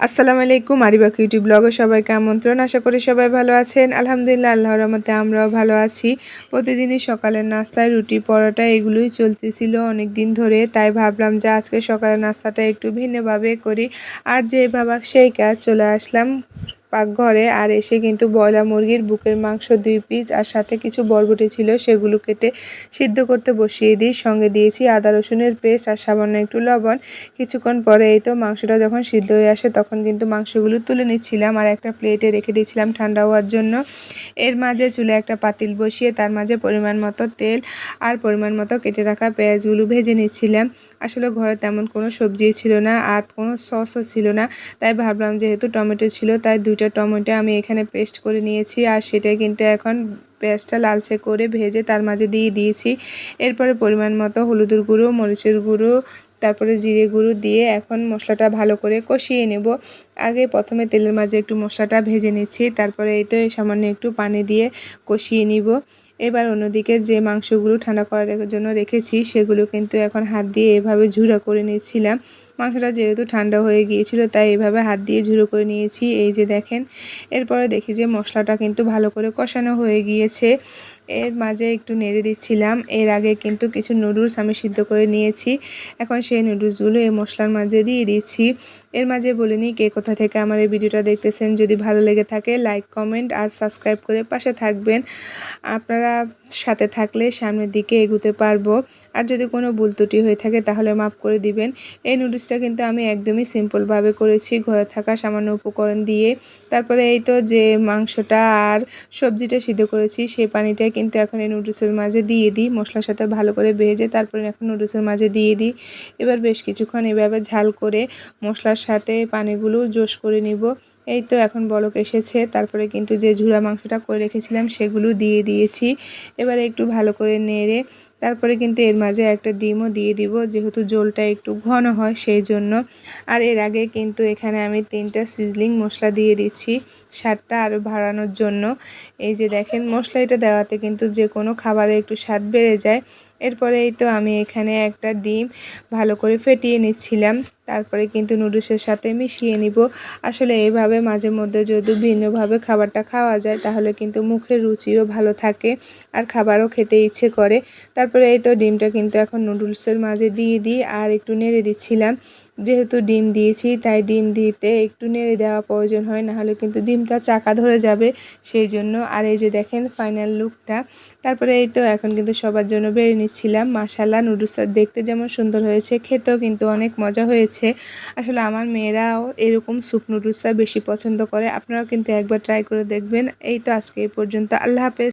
আসসালামু আলাইকুম আরিবা ইউটিউব ব্লগে সবাইকে আমন্ত্রণ। আশা করি সবাই ভালো আছেন। আলহামদুলিল্লাহ, আল্লাহর রহমতে আমরাও ভালো আছি। প্রতিদিনই সকালের নাস্তায় রুটি পরোটা এগুলোই চলতেছিল অনেক দিন ধরে, তাই ভাবলাম যে আজকে সকালের নাস্তাটা একটু ভিন্নভাবে করি। আর যে ভাবা সেই কাজ, চলে আসলাম পাকঘরে। আর এসে কিন্তু ব্রয়লার মুরগির বুকের মাংস 2 পিস আর সাথে কিছু বরবটি ছিল, সেগুলো কেটে সিদ্ধ করতে বসিয়ে দিই। সঙ্গে দিয়েছি আদা রসুনের পেস্ট আর সামান্য একটু লবণ। কিছুক্ষণ পরে এই তো মাংসটা যখন সিদ্ধ হয়ে আসে তখন কিন্তু মাংসগুলো তুলে নিচ্ছিলাম আর একটা প্লেটে রেখে দিয়েছিলাম ঠান্ডা হওয়ার জন্য। এর মাঝে চুলে একটা পাতিল বসিয়ে তার মাঝে পরিমাণ মতো তেল আর পরিমাণ মতো কেটে রাখা পেঁয়াজগুলো ভেজে নিচ্ছিলাম। আসলে ঘরে তেমন কোনো সবজি ছিল না আর কোনো সসও ছিল না, তাই ভাবলাম যেহেতু টমেটো ছিল তাই 2টা টমেটো আমি এখানে পেস্ট করে নিয়েছি। আর সেটাই কিন্তু এখন পেঁয়াজটা লালচে করে ভেজে তার মাঝে দিয়ে দিয়েছি। এরপরে পরিমাণ মতো হলুদের গুঁড়ো, মরিচের গুঁড়ো, তারপরে জিরে গুঁড়ো দিয়ে এখন মশলাটা ভালো করে কষিয়ে নেব। আগে প্রথমে তেলের মাঝে একটু মশলাটা ভেজে নিচ্ছি, তারপরে এই তো সামান্য একটু পানি দিয়ে কষিয়ে নিব। এবার অন্যদিকে যে মাংসগুলো ঠান্ডা করার জন্য রেখেছি সেগুলো কিন্তু এখন হাত দিয়ে এভাবে ঝুড়া করে নিয়েছিলাম। মাংসটা যেহেতু ঠান্ডা হয়ে গিয়েছিল তাই এভাবে হাত দিয়ে ঝুড়ো করে নিয়েছি, এই যে দেখেন। এরপরে দেখি যে মশলাটা কিন্তু ভালো করে কষানো হয়ে গিয়েছে। এর মাঝে একটু নেড়ে দিচ্ছিলাম। এর আগে কিন্তু কিছু নুডলস আমি সিদ্ধ করে নিয়েছি, এখন সেই নুডলসগুলো এই মশলার মাঝে দিয়ে দিচ্ছি। এর মাঝে বলে নিই কে কোথা থেকে আমার এই ভিডিওটা দেখতেছেন। যদি ভালো লেগে থাকে লাইক, কমেন্ট আর সাবস্ক্রাইব করে পাশে থাকবেন। আপনারা সাথে থাকলে সামনের দিকে এগোতে পারবো। আর যদি কোনো ভুল ত্রুটি হয়ে থাকে তাহলে মাফ করে দিবেন। এই নুডলসটা কিন্তু আমি একদমই সিম্পলভাবে করেছি, ঘরে থাকা সামান্য উপকরণ দিয়ে। তারপরে এই তো যে মাংসটা আর সবজিটা সিদ্ধ করেছি সেই পানিটা কিন্তু এখন এই নুডলসের মাঝে দিয়ে দিই, মশলার সাথে ভালো করে ভেজে তারপরে এখন নুডলসের মাঝে দিয়ে দিই। এবার বেশ কিছুক্ষণ এভাবে ঝাল করে মশলার সাথে পানিগুলো জোশ করে নিব। এই তো এখন বলক এসেছে, তারপরে কিন্তু যে ঝুরা মাংসটা করে রেখেছিলাম সেগুলো দিয়ে দিয়েছি। এবারে একটু ভালো করে নেড়ে তারপরে কিন্তু এর মাঝে একটা ডিমও দিয়ে দিব, যেহেতু ঝোলটা একটু ঘন হয় সেই জন্য। আর এর আগে কিন্তু এখানে আমি 3টা সিজলিং মশলা দিয়ে দিচ্ছি স্বাদটা আরও বাড়ানোর জন্য। এই যে দেখেন, মশলা এটা দেওয়াতে কিন্তু যে কোনো খাবারে একটু স্বাদ বেড়ে যায়। এরপরে এই তো আমি এখানে একটা ডিম ভালো করে ফেটিয়ে নিচ্ছিলাম, তারপরে কিন্তু নুডলসের সাথে মিশিয়ে নিব। আসলে এইভাবে মাঝে মধ্যে যদি ভিন্নভাবে খাবারটা খাওয়া যায় তাহলে কিন্তু মুখের রুচিও ভালো থাকে আর খাবারও খেতে ইচ্ছে করে। তারপরে এই তো ডিমটা কিন্তু এখন নুডলসের মাঝে দিয়ে দিই আর একটু নেড়ে দিচ্ছিলাম। যেহেতু ডিম দিয়েছি তাই ডিম দিতে একটু নেড়ে দেওয়া প্রয়োজন হয়, নাহলে কিন্তু ডিমটা চাকা ধরে যাবে সেই জন্য। আর এই যে দেখেন ফাইনাল লুকটা। তারপরে এই তো এখন কিন্তু সবার জন্য বেড়ে নিচ্ছিলাম। মাশাআল্লাহ, নুডলসটা দেখতে যেমন সুন্দর হয়েছে খেতেও কিন্তু অনেক মজা হয়েছে। আসলে আমার মেয়েরাও এরকম স্যুপ নুডলসটা বেশি পছন্দ করে, আপনারাও কিন্তু একবার ট্রাই করে দেখবেন। এই তো আজকে এই পর্যন্ত, আল্লাহ হাফেজ।